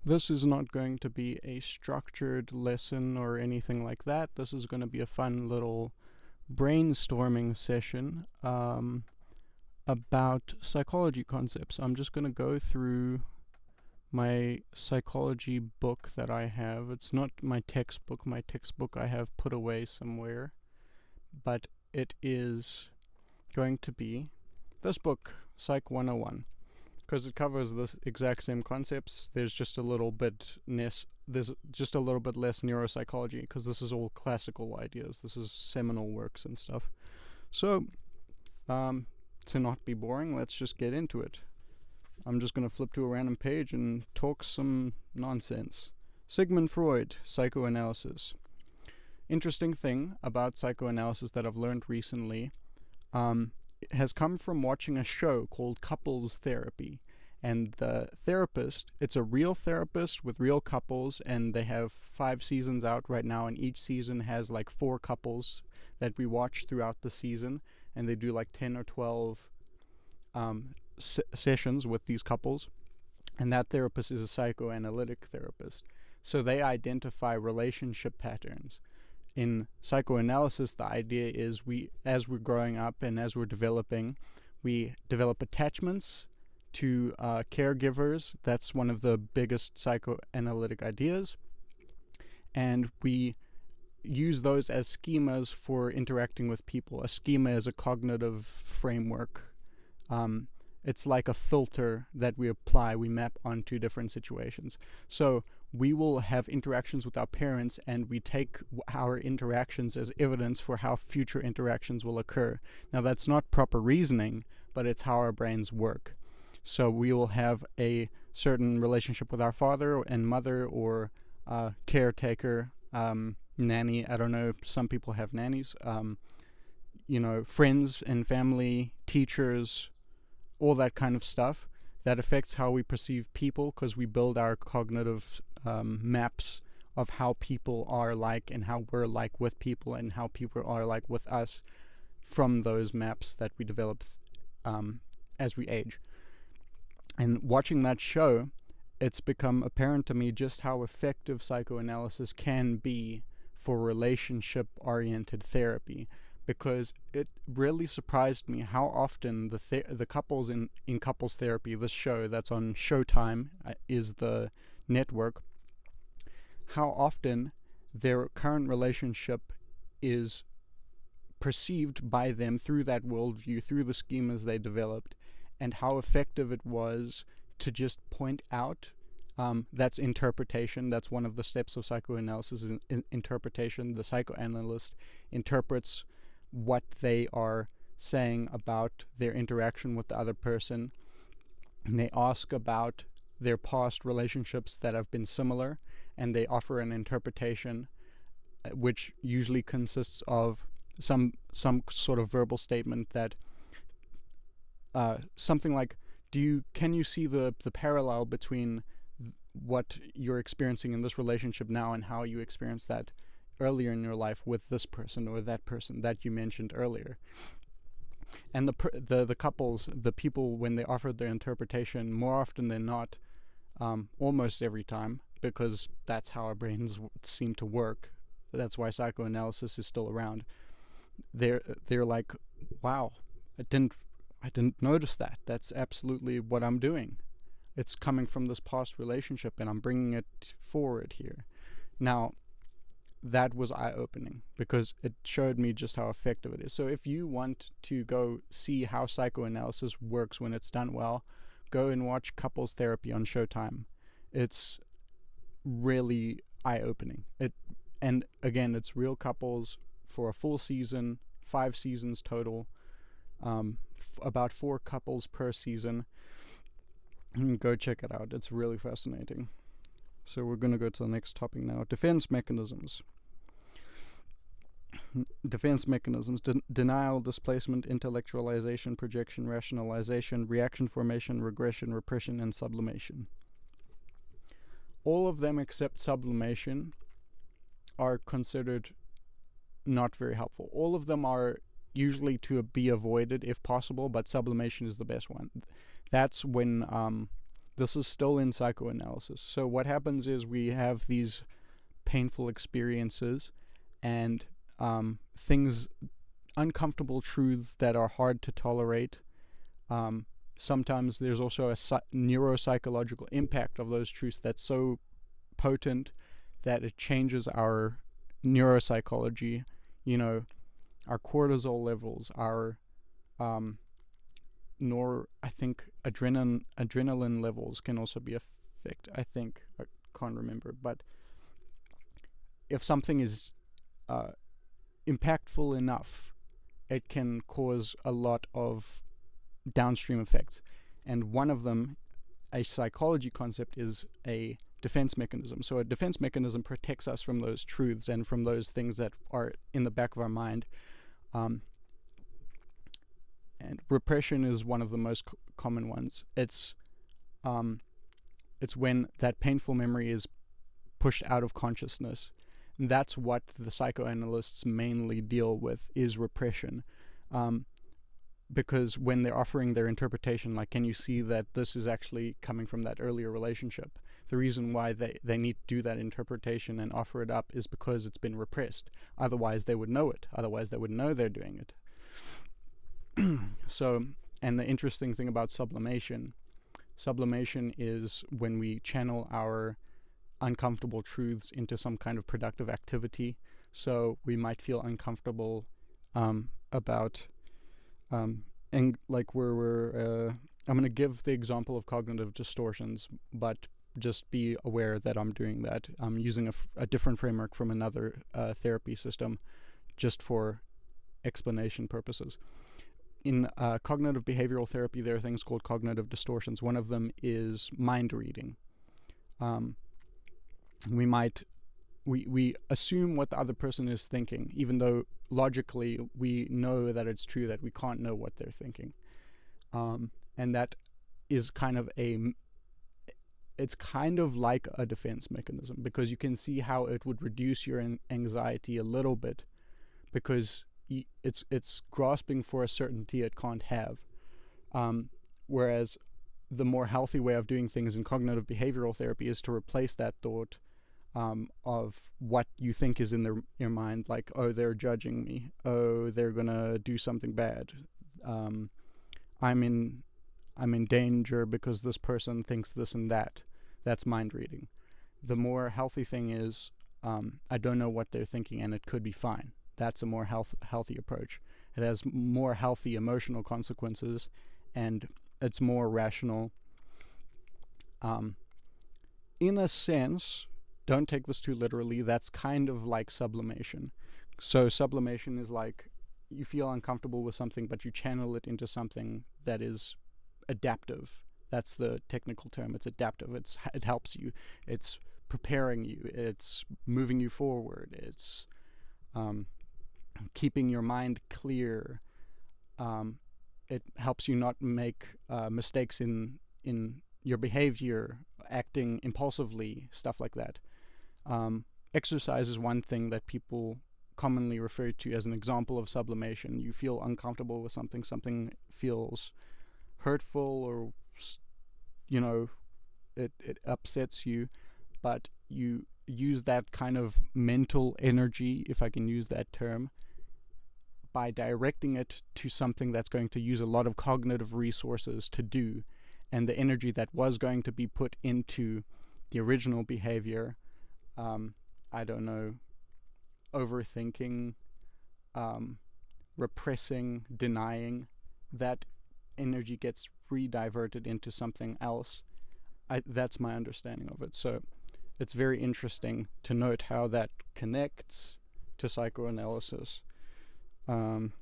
This is not going to be a structured lesson or anything like that. This is going to be a fun little brainstorming session about psychology concepts. I'm just going to go through my psychology book that I have. It's not my textbook. My textbook I have put away somewhere, but it is going to be this book, Psych 101, because it covers the exact same concepts. There's just a little bit less neuropsychology, because this is all classical ideas. This is seminal works and stuff. So, to not be boring, let's just get into it. I'm just going to flip to a random page and talk some nonsense. Sigmund Freud, psychoanalysis. Interesting thing about psychoanalysis that I've learned recently has come from watching a show called Couples Therapy. And the therapist, it's a real therapist with real couples, and they have 5 seasons out right now, and each season has like 4 couples that we watch throughout the season, and they do like 10 or 12 sessions with these couples, and that therapist is a psychoanalytic therapist. So they identify relationship patterns. In psychoanalysis, the idea is as we're growing up and as we're developing, we develop attachments to caregivers. That's one of the biggest psychoanalytic ideas. And we use those as schemas for interacting with people. A schema is a cognitive framework. It's like a filter that we apply, we map onto different situations. So we will have interactions with our parents, and we take our interactions as evidence for how future interactions will occur. Now, that's not proper reasoning, but it's how our brains work. So we will have a certain relationship with our father and mother, or caretaker, nanny. I don't know, some people have nannies. Friends and family, teachers, all that kind of stuff. That affects how we perceive people, because we build our cognitive maps of how people are like, and how we're like with people, and how people are like with us, from those maps that we develop as we age. And watching that show, it's become apparent to me just how effective psychoanalysis can be for relationship-oriented therapy, because it really surprised me how often the couples in couples therapy, this show that's on Showtime, is the network, how often their current relationship is perceived by them through that worldview, through the schemas they developed, and how effective it was to just point out. That's interpretation. That's one of the steps of psychoanalysis, interpretation. The psychoanalyst interprets what they are saying about their interaction with the other person, and they ask about their past relationships that have been similar, and they offer an interpretation, which usually consists of some sort of verbal statement that something like, can you see the parallel between what you're experiencing in this relationship now and how you experienced that earlier in your life with this person or that person that you mentioned earlier? And the couples, the people, when they offered their interpretation, more often than not, almost every time, because that's how our brains seem to work, that's why psychoanalysis is still around, they're like, wow, I didn't notice that. That's absolutely what I'm doing. It's coming from this past relationship, and I'm bringing it forward here. Now, that was eye-opening, because it showed me just how effective it is. So if you want to go see how psychoanalysis works when it's done well, go and watch Couples Therapy on Showtime. It's really eye-opening. And again, it's real couples for a full season, 5 seasons total, about 4 couples per season. Go check it out. It's really fascinating. So we're going to go to the next topic now. Defense mechanisms. Defense mechanisms: denial, displacement, intellectualization, projection, rationalization, reaction formation, regression, repression, and sublimation. All of them except sublimation are considered not very helpful. All of them are usually to be avoided if possible, but sublimation is the best one. That's when this is still in psychoanalysis. So what happens is we have these painful experiences and things, uncomfortable truths that are hard to tolerate. Sometimes there's also a neuropsychological impact of those truths that's so potent that it changes our neuropsychology, our cortisol levels, our I think adrenaline levels can also be affected. I can't remember, but if something is impactful enough, it can cause a lot of downstream effects. And one of them, a psychology concept, is a defense mechanism. So a defense mechanism protects us from those truths and from those things that are in the back of our mind. And repression is one of the most common ones. It's when that painful memory is pushed out of consciousness. And that's what the psychoanalysts mainly deal with, is repression. Because when they're offering their interpretation, like, can you see that this is actually coming from that earlier relationship? The reason why they need to do that interpretation and offer it up is because it's been repressed. Otherwise they would know it. Otherwise they would know they're doing it. So, and the interesting thing about sublimation is when we channel our uncomfortable truths into some kind of productive activity. So we might feel uncomfortable about and like I'm going to give the example of cognitive distortions, but just be aware that I'm doing that. I'm using a different framework from another therapy system just for explanation purposes. In cognitive behavioral therapy, there are things called cognitive distortions. One of them is mind reading. We assume what the other person is thinking, even though logically we know that it's true that we can't know what they're thinking. And that is it's kind of like a defense mechanism, because you can see how it would reduce your anxiety a little bit, because it's grasping for a certainty it can't have. Whereas the more healthy way of doing things in cognitive behavioral therapy is to replace that thought of what you think is in your mind, like, oh, they're judging me, oh, they're gonna do something bad, I'm in danger because this person thinks this and that. That's mind reading. The more healthy thing is, I don't know what they're thinking and it could be fine. That's a more healthy approach. It has more healthy emotional consequences and it's more rational. In a sense, don't take this too literally, that's kind of like sublimation. So sublimation is like, you feel uncomfortable with something, but you channel it into something that is adaptive. That's the technical term. It's adaptive. It helps you. It's preparing you. It's moving you forward. It's keeping your mind clear. It helps you not make mistakes in your behavior, acting impulsively, stuff like that. Exercise is one thing that people commonly refer to as an example of sublimation. You feel uncomfortable with something feels hurtful, or it upsets you, but you use that kind of mental energy, if I can use that term, by directing it to something that's going to use a lot of cognitive resources to do, and the energy that was going to be put into the original behavior, I don't know, overthinking, repressing, denying, that energy gets rediverted into something else. That's my understanding of it. So it's very interesting to note how that connects to psychoanalysis. And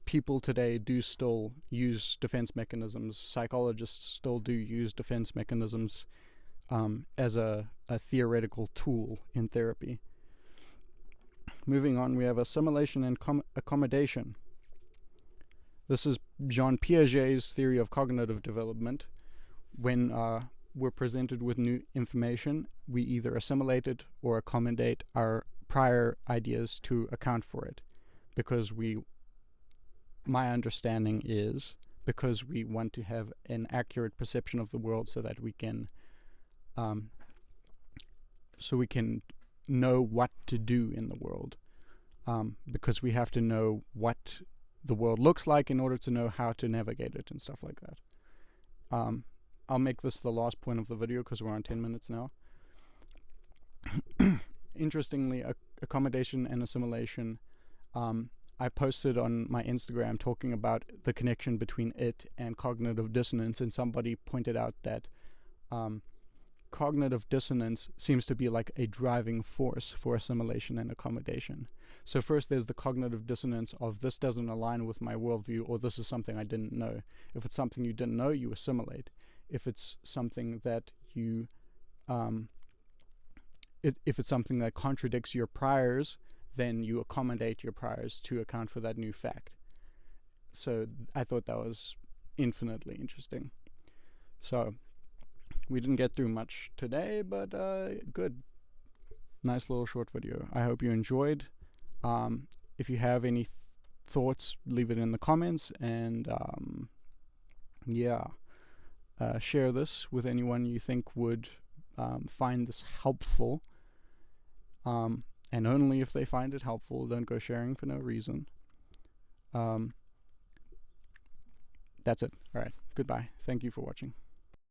people today do still use defense mechanisms. Psychologists still do use defense mechanisms as a theoretical tool in therapy. Moving on, we have assimilation and accommodation. This is Jean Piaget's theory of cognitive development. When we're presented with new information, we either assimilate it or accommodate our prior ideas to account for it. Because my understanding is because we want to have an accurate perception of the world, so that we can know what to do in the world, because we have to know what the world looks like in order to know how to navigate it and stuff like that. I'll make this the last point of the video because we're on 10 minutes now. Interestingly, accommodation and assimilation, I posted on my Instagram talking about the connection between it and cognitive dissonance, and somebody pointed out that cognitive dissonance seems to be like a driving force for assimilation and accommodation. So first there's the cognitive dissonance of this doesn't align with my worldview, or this is something I didn't know. If it's something you didn't know, you assimilate. If it's something that you if it's something that contradicts your priors, then you accommodate your priors to account for that new fact. So I thought that was infinitely interesting. So we didn't get through much today, but good. Nice little short video. I hope you enjoyed. If you have any thoughts, leave it in the comments, and share this with anyone you think would find this helpful. And only if they find it helpful. Don't go sharing for no reason. That's it. All right. Goodbye. Thank you for watching.